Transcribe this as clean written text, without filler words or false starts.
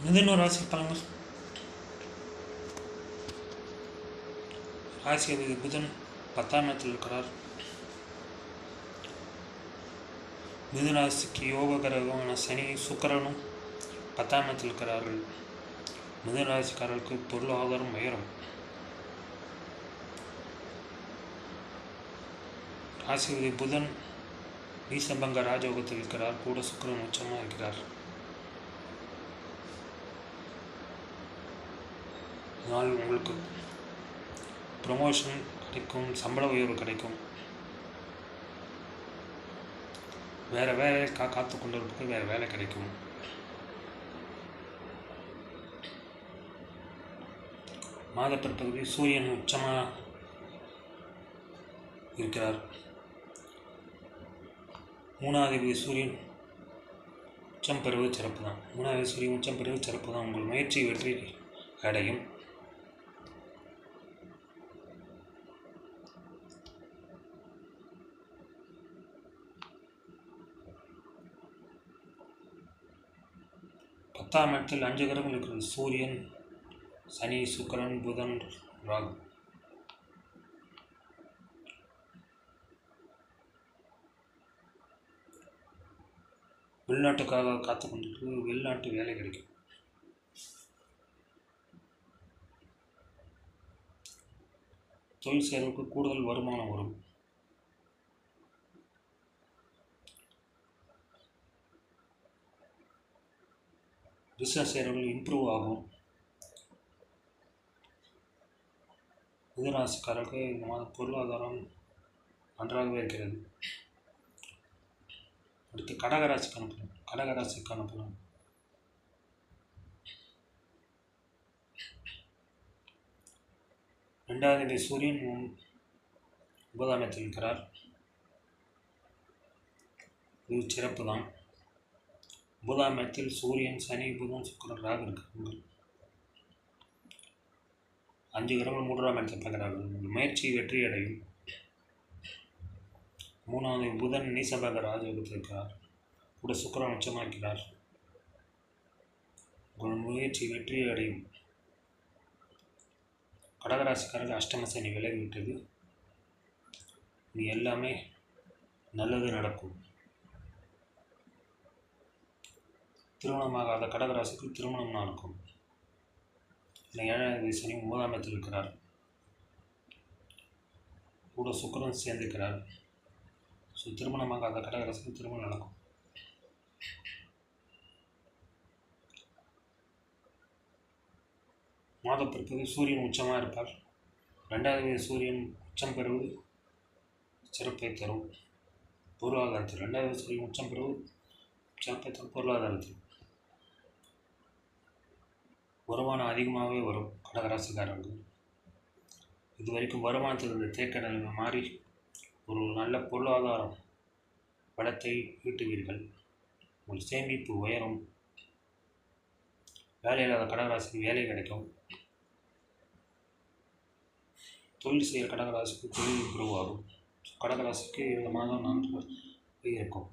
மிதுன ராசி பலன்கள். ராசி அதிபதி புதன் 10ஆம் இடத்தில் இருக்கிறார். மிதுன ராசிக்கு யோக கிரகமான சனி சுக்கிரனும் 10ஆம் இடத்தில் இருக்கிறார்கள். மிதுன ராசிக்காரர்களுக்கு பொருளாதாரம் உயரும். ராசி அதிபதி புதன் நீசபங்க ராஜயோகத்தில் இருக்கிறார். கூட சுக்கிரன் உச்சமாக இருக்கிறார். இதனால் உங்களுக்கு ப்ரமோஷன் கிடைக்கும், சம்பள உயர்வு கிடைக்கும். வேறு வேலை காத்து கொண்டு இருப்பது வேறு வேலை கிடைக்கும். மாத பிற்பகுதியில் சூரியன் உச்சமாக இருக்கிறார். 3ஆம் தேதி சூரியன் உச்சம் பெறுவது சிறப்பு தான். 3ஆம் தேதி சூரியன் உச்சம் பெறுவது சிறப்பு தான். உங்கள் முயற்சி வெற்றி அடையும். பத்தாம் இடத்தில் 5 கிரகங்கள் இருக்கிறது. சூரியன், சனி, சுக்கிரன், புதன், ராகு. வெளிநாட்டுக்காக காத்து கொண்டிருக்கு. வெளிநாட்டு வேலை கிடைக்கும். தொழில் செய்வதற்கு கூடுதல் வருமானம் வரும். பிஸ்னஸ் செய்கிறவர்கள் இம்ப்ரூவ் ஆகும். மிதுனராசிக்காரர்களுக்கு இந்த மாதம் பொருளாதாரம் நன்றாகவே இருக்கிறது. அடுத்து கடகராசிக்கான பலன். கடகராசிக்கான பலன். ரெண்டாம் தேதி சூரியன் 9ஆம் இடத்தில் இருக்கிறார். இது சிறப்பு தான். 9ஆம் இடத்தில் சூரியன், சனி, புதன், சுக்கிரன், ராகு இருக்கிறார்கள். 5 கிரகங்கள் 3ஆம் இடத்தில் பார்க்கிறார்கள். உங்கள் முயற்சி வெற்றி அடையும். 3ஆவது புதன் நீசபங்க ராஜயோகத்தில் இருக்கிறார். கூட சுக்கிரன் உச்சமாக இருக்கிறார். உங்கள் முயற்சி வெற்றி அடையும். கடகராசிக்காரர்கள் அஷ்டம சனி விலகிவிட்டது. இது எல்லாமே நல்லது நடக்கும். திருமணமாகாத கடகராசிக்கு திருமணம் நடக்கும். 7ஆம் தேதி சனி 9ஆம் இடத்தில் இருக்கிறார். கூட சுக்கிரன் சேர்ந்திருக்கிறார். ஸோ திருமணமாகாத கடகராசிக்கு திருமணம் நடக்கும். மாத பிற்பகுதி சூரியன் உச்சமாக இருப்பார். 2ஆம் தேதி சூரியன் உச்சம் பெறுவது சிறப்பை தரும் பொருளாதாரத்தில். 2ஆம் தேதி சூரியன் உச்சம் பெறுவது சிறப்பை தரும் பொருளாதாரத்தில். வருமானம் அதிகமாகவே வரும் கடகராசிக்காரர்கள். இது வரைக்கும் வருமானத்தில் இருந்த தேக்கடல் மாறி ஒரு நல்ல பொருளாதாரம் வளத்தை ஈட்டுவீர்கள். உங்கள் சேமிப்பு உயரும். வேலை இல்லாத கடகராசிக்கு வேலை கிடைக்கும். தொழில் செய்கிற கடகராசிக்கு தொழில் இம்ப்ரூவ் ஆகும். கடகராசிக்கு இந்த மாதம் நன்றாக இருக்கும்.